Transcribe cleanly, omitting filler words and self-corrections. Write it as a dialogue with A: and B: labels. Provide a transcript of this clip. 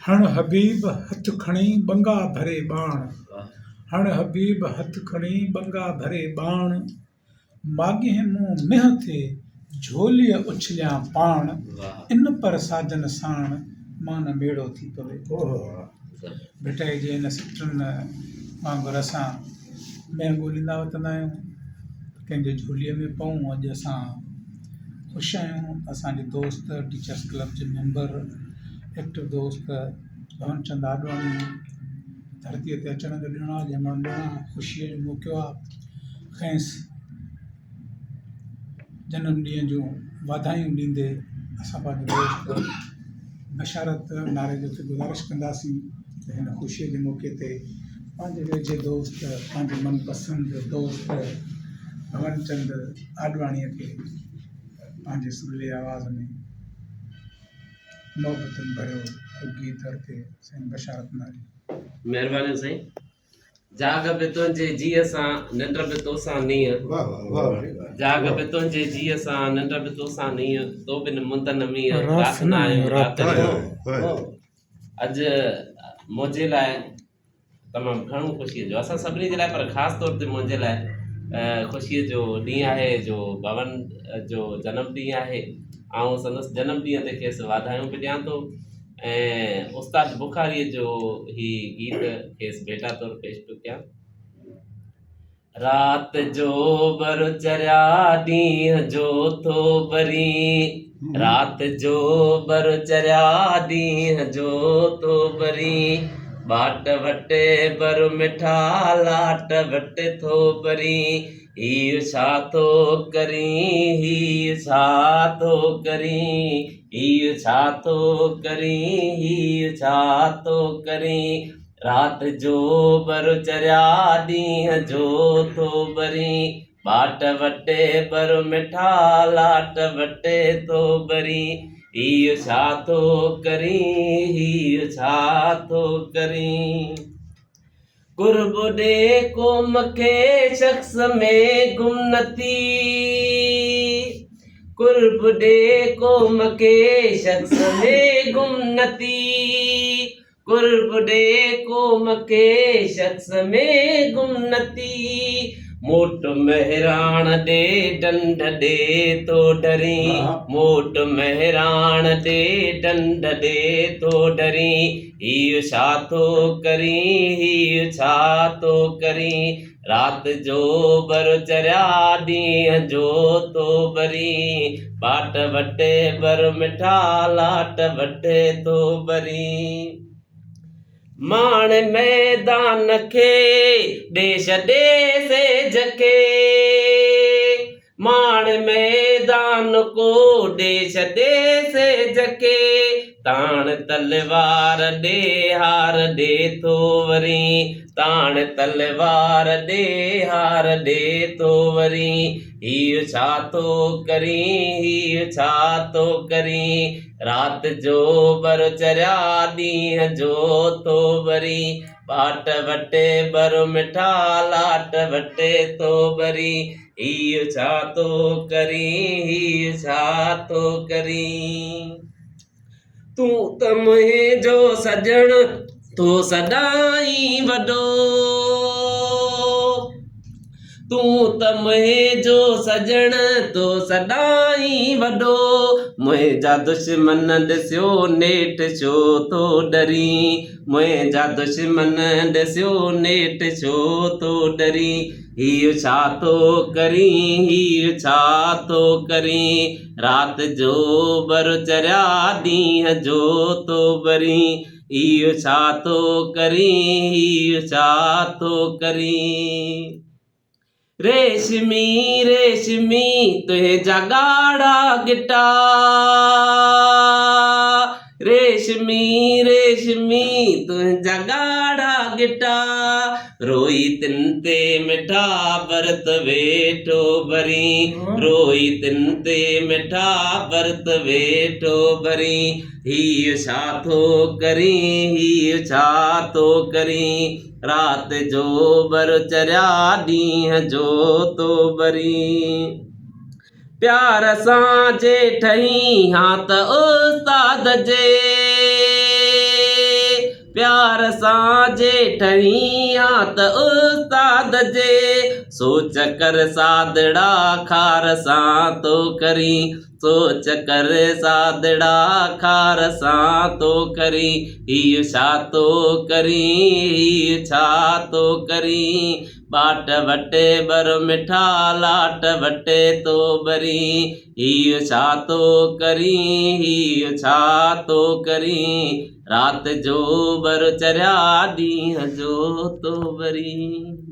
A: हण हबीब हथ खणी बंगा भरे बाण, हण हबीब हथ खणी बंगा भरे बाण, माॻे मूं मिह थे झोलीअ उछलियां पाण, इन पर साजन साण मान मेड़ो थी पवे। भिटाई जे इन सिटनि वांगुरु असां मिह ॻोल्हींदा वठंदा आहियूं, कंहिंजे झोलीअ में पऊं। अॼु असां ख़ुशि आहियूं, असांजे दोस्त टीचर्स क्लब जे मेंबर एक्टिव दोस्त भवनचंद आडवाणी धरतीअ ते अचण जो ॾिणु आहे, जंहिं महिल ॾिणु आहे, ख़ुशीअ जो मौक़ो आहे। खेसि जनम ॾींहं जूं वाधायूं ॾींदे असां पंहिंजे दोस्त बशारत नारे जो खे गुज़ारिश कंदासीं त हिन ख़ुशीअ जे मौक़े ते पंहिंजे वेझे दोस्त, पंहिंजे मनपसंदि दोस्त भवनचंद आडवाणीअ खे पंहिंजे सुरीले आवाज़ में मोहबतुनि भरियो गीत अर्पे। साईं बशारत नारे।
B: महिरबानी साईं। जाग पे तुंहिंजे जीअ सां निंड पे तोसां नीअ, जाग पे तुंहिंजे जीअ सां निंड पे तोसां नीअ, तो बिन मुंद न मीअ, रात न आहियूं रात जो। अॼु मुंहिंजे लाइ तमामु घणो ख़ुशीअ जो, असां सभिनी जे लाइ, पर ख़ासि तौर ते मुंहिंजे लाइ ख़ुशीअ जो ॾींहुं आहे, जो भवन जो जनम ॾींहुं आहे। ऐं संदसि जनम ॾींहं ते खेसि वाधायूं बि ॾियां थो, ऐं उस्ताद बुखारीअ जो ही गीत खेसि भेटा तौरु पेश थो कयां। रात जो बर चरिया ॾींहं जो थो बरी, रात जो बर चरिया ॾींहं जो थो बरी, बाट वटे बर मिठा लाट वटे थो बरी, हीउ छा थो करी, हीउ छा थो करी, हीउ छा थो करी, हीउ छा थो करी, रात जो बर चरिया ॾींहं जो थो बरी, बाट वटे बर मिठा लाट वटे थो बरी, हीउ छा थो करी, हीउ छा थो करी, कुर्ब ॾे क़ौम खे शख्स में गुमनती, कुर्ब ॾे क़ौम खे शख्स में गुमनती, कुर्ब ॾे क़ौम खे शख्स में गुमनती, मोट मेहरान ॾे डंड ॾे तो डरी, मोट मेहरान ॾे डंड ॾे तो डरी, हीउ छा थो करी, हीउ छा थो करी, रात जो बर चरिया ॾींहं जो थो बरी, बाट वटे बर मिठा लाट वटे थो बरी, माण मैदान खे देश ॾे सेज खे, माण मैदान को देश ॾे सेज खे, ताण तलवार ॾे हार ॾे थो वरी, ताण तलवार ॾे हार ॾे थो वरी, हीउ छा थो करी, हीउ छा थो करी, रात जो बर चरिया ॾींहं जो थो बरी, बाट वटे बर मिठा लाट वटे थो बरी, हीउ छा थो करी, हीउ छा थो करी, तूं त मुंहिंजो सजण तो सदाई वॾो, तूं त मुंहिंजो सजण तो सदाई वॾो, मुंहिंजा दुश्मन ॾिसियो नेठि छो थो डरी, मुंहिंजा दुश्मन ॾिसियो नेठि छो थो डरी, हीउ छा थो करी, हीउ छा थो करी, रात जो बर चरिया ॾींहं जो थो बरी, हीउ छा थो करी, हीउ छा थो करी, रेशमी रेशमी तुंहिंजा ॻाढ़ा गिटा, रेशमी रेशमी तुंहिंजा ॻाढ़ा गिटा, रोई तिन ते मिठा भरत वेठो भरी, रोई तिन ते मिठा भरत वेठो भरी, हीउ छा थो करी, हीउ छा थो करी, रात जो बर चरिया ॾींहं जो थो बरी, प्यार सां जे ठही हां त उस्ताद जे, प्यार सां जेठड़िया त उस्ताद जे सोच कर सादड़ा खार सां तो करी सोच कर सादड़ा खार सां तो करी हीउ छा तो करी हीउ छा तो करी बाट वटे बर मिठा लाट वटे तो बरी हीउ छा तो करी हीउ छा तो करी रात जो बर चरिया ॾींहं जो तो वरी।